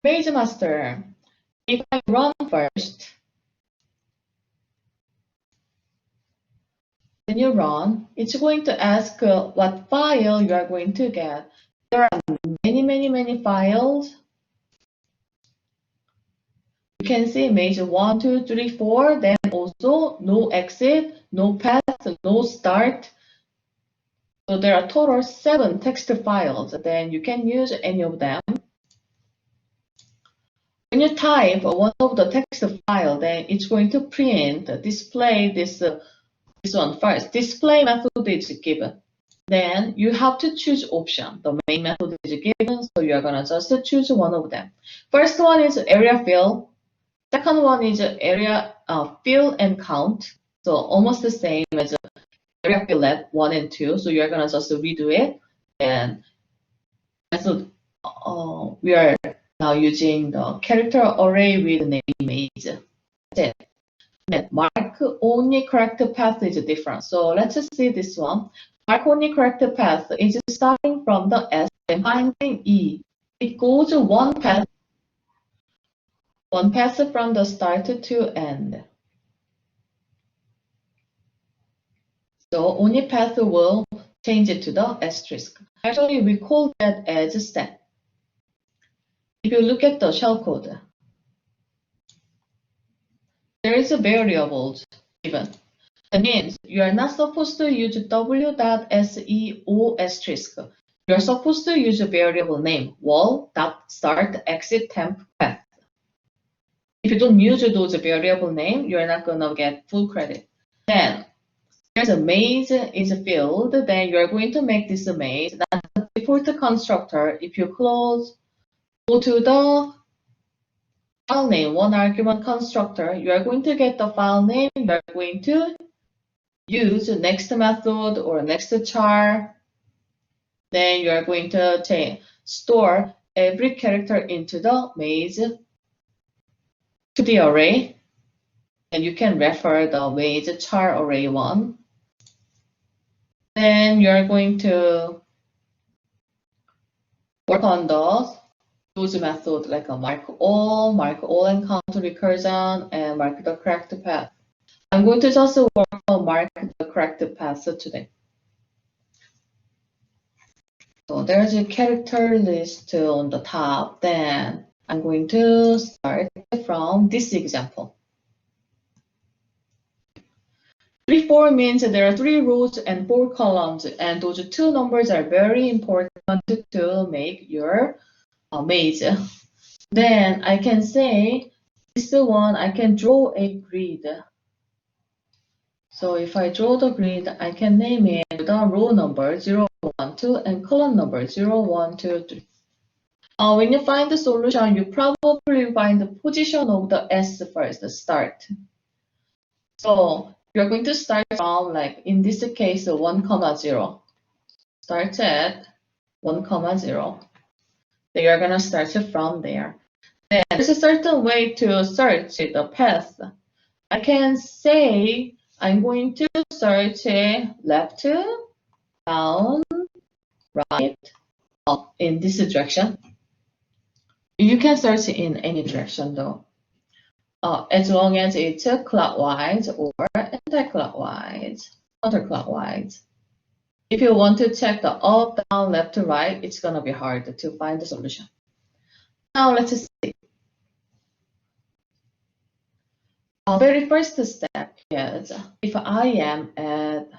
MazeMaster, if I run first, when you run, it's going to ask what file you are going to get. There are many files. You can see Maze 1, 2, 3, 4, then also no exit, no path, no start. So there are total 7 text files. Then you can use any of them. When you type one of the text file, then it's going to print, display this one first. Display method is given. Then you have to choose option. The main method is given, so you are gonna just choose one of them. First one is area fill. Second one is area fill and count. So almost the same as area fill at 1 and 2. So you are gonna just redo it. And method we are now using the character array with name Maze. That's it. Then mark only correct path is different. So let's just see this one. Mark only correct path is starting from the S and finding E. It goes one path from the start to end. So only path will change it to the asterisk. Actually, we call that as step. If you look at the shellcode, there is a variables given. That means you are not supposed to use w.seo asterisk. You are supposed to use a variable name, wall.start exit temp path. If you don't use those variable name, you are not gonna get full credit. Then there's a maze is a field, then you are going to make this a maze. That's the default constructor. If you close, go to the file name, one argument constructor, you are going to get the file name. You are going to use next method or next char. Then you are going to store every character into the maze to the array. And you can refer the maze char array 1. Then you are going to work on those methods like a mark all and count recursion, and mark the correct path. I'm going to just work on mark the correct path today. So there's a character list on the top. Then I'm going to start from this example. 3, 4 means there are 3 rows and 4 columns, and those 2 numbers are very important to make your maze. Then I can say this one, I can draw a grid. So if I draw the grid, I can name it the row number 0, 1, 2 and column number 0, 1, 2, 3. When you find the solution, you probably find the position of the S first, the start. So you're going to start from, like in this case, 1, 0. Start at 1, 0. Then you're going to start from there. Then there's a certain way to search the path. I can say I'm going to search left, down, right, up in this direction. You can search in any direction though, as long as it's clockwise or anti-clockwise, counterclockwise. If you want to check the up, down, left to right, it's going to be hard to find the solution. Now let's see. Our very first step is if I am at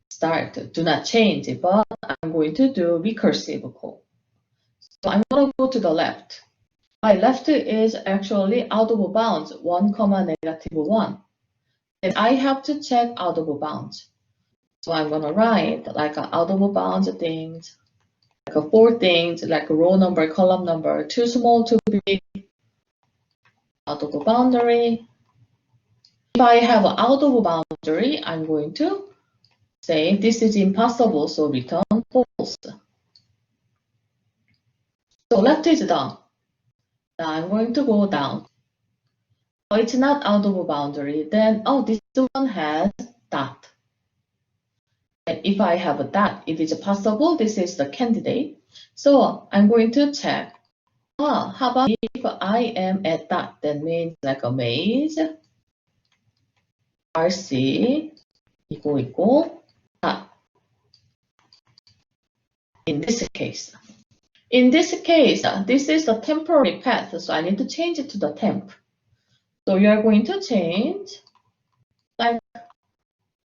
start, do not change it, but I'm going to do recursive call. So I'm going to go to the left. My left is actually out of bounds, 1, -1. Then I have to check out of bounds. So I'm going to write like out of bounds things, like 4 things, like row number, column number, too small, too big, out of boundary. If I have out of boundary, I'm going to say this is impossible, so return false. So left is done. Now I'm going to go down. Oh, it's not out of boundary. Then, oh, this one has dot. And if I have a dot, it is possible this is the candidate. So I'm going to check How about if I am at dot? That means like a maze, RC, equal, dot. In this case. In this case, this is the temporary path, so I need to change it to the temp. So you are going to change like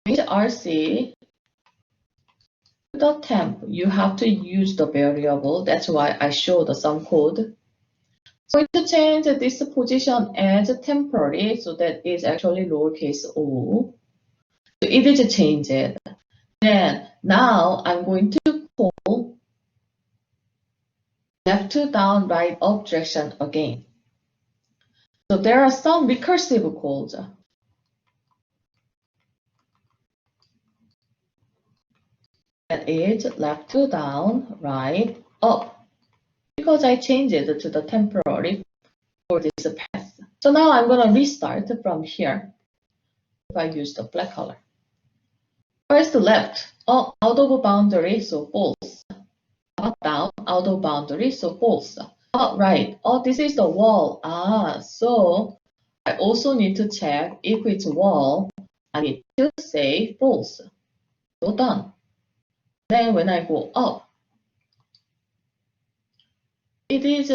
RC to the temp. You have to use the variable. That's why I showed some code. So to change this position as temporary, so that is actually lowercase o. So it is changed. Then now I'm going to call left to down, right up direction again. So there are some recursive calls. That is left to down, right up. Because I changed it to the temporary for this path. So now I'm going to restart from here. If I use the black color. First left, out of boundary, so false. Up, down, out of boundary, so false. Up, right, this is the wall. So I also need to check if it's wall. I need to say false. So done. Then when I go up, it is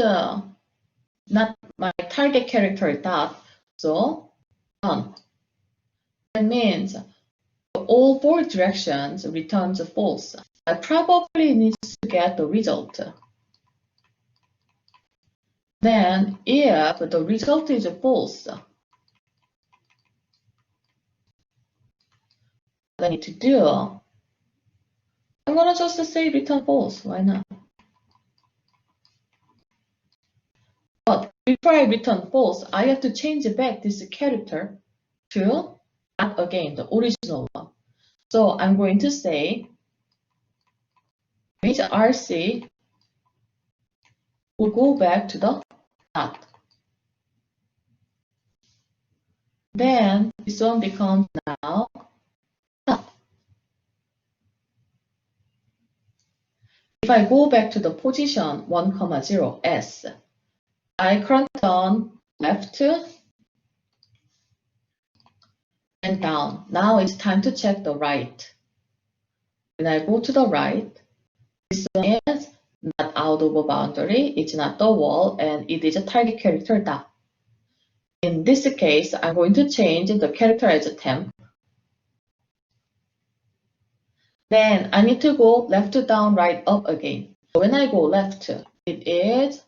not my target character dot, so done. That means all four directions returns false. I probably need to get the result. Then if the result is false, what I need to do, I'm gonna just say return false, why not? But before I return false, I have to change back this character to not again, the original one. So I'm going to say RC will go back to the dot. Then this one becomes now dot. If I go back to the position 1, 0, S, I current on left and down. Now it's time to check the right. When I go to the right, this one is not out of a boundary, it's not the wall, and it is a target character dot. In this case, I'm going to change the character as a temp. Then I need to go left to down, right up again. When I go left, it is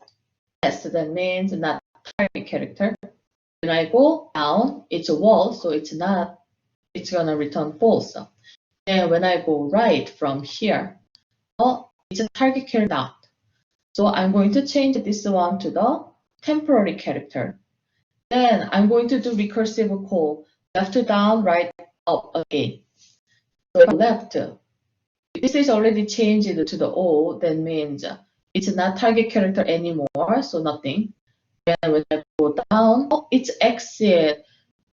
S, that means not target character. When I go down, it's a wall, so it's gonna return false. And when I go right from here, it's a target character dot. So I'm going to change this one to the temporary character. Then I'm going to do recursive call, left to down, right up again. So left, this is already changed to the O, that means it's not target character anymore, so nothing. And when I go down, it's exit.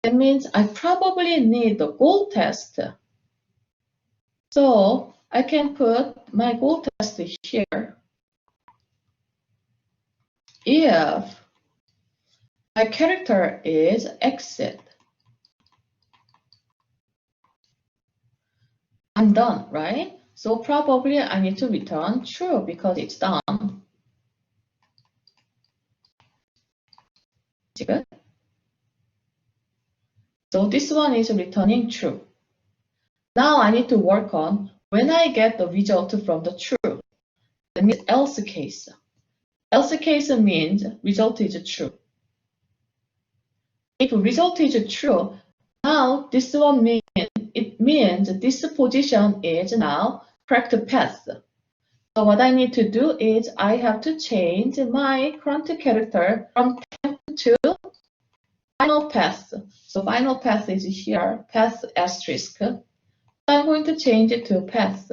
That means I probably need the goal test. So I can put my goal test here. If my character is exit, I'm done, right? So probably I need to return true because it's done. Good. So this one is returning true. Now I need to work on when I get the result from the true. That means else case. Else case means result is true. If result is true, now this one means this position is now correct path. So what I need to do is I have to change my current character from temp to final path. So final path is here, path asterisk. I'm going to change it to path,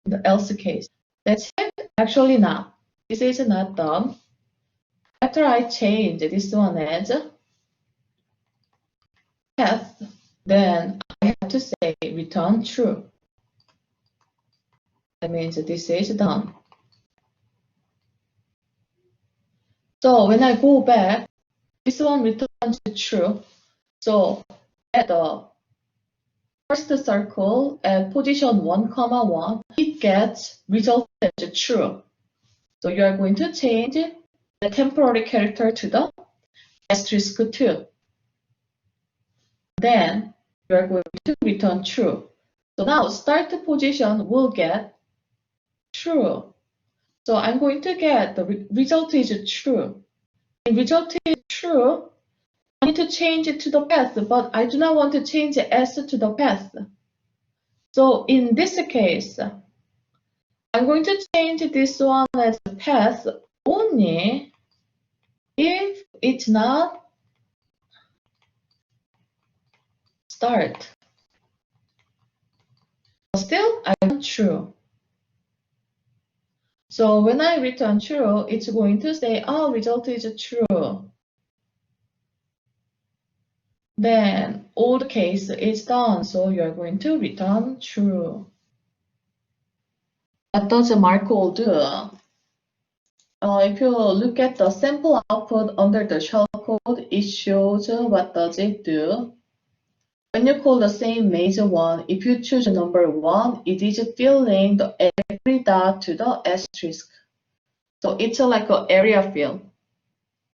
the else case. That's it. Actually not. This is not done. After I change this one as path, then I have to say return true. That means this is done. So when I go back, this one returns true. So at the first circle at position 1, 1, it gets resulted as true. So you are going to change the temporary character to the asterisk 2. Then you are going to return true. So now start position will get true. So I'm going to get the result is true. If result is true, I need to change it to the path, but I do not want to change S to the path. So in this case, I'm going to change this one as path only if it's not start. Still, I want true. So when I return true, it's going to say, oh, result is true. Then old case is done, so you're going to return true. What does Marco do? If you look at the sample output under the shellcode, it shows what does it do. When you call the same maze1, if you choose number 1, it is filling the every dot to the asterisk. So it's like an area fill.